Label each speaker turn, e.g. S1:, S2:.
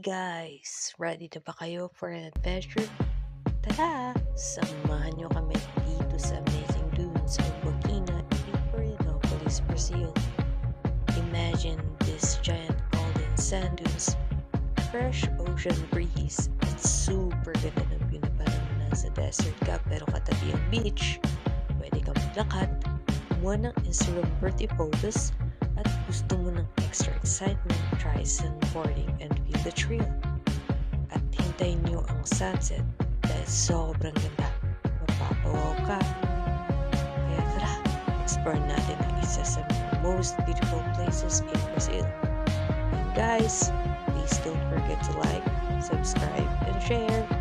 S1: guys! Ready na ba kayo for an adventure? Tara! Samahan nyo kami dito sa amazing dunes of Boquina in Florianopolis, Brazil. Imagine this giant golden sand dunes, fresh ocean breeze, at super ganda ng view na parang nasa desert ka pero katabi ang beach. Pwede kang maglakad, kumuha ng Instagram-worthy photos, at gusto mo ng extra excitement, try sandboarding and feel the thrill. At hintayin nyo ang sunset dahil sobrang ganda. Mapapawaw ka. Kaya tara, explore natin ang isa sa mga most beautiful places in Brazil. And guys, please don't forget to like, subscribe, and share.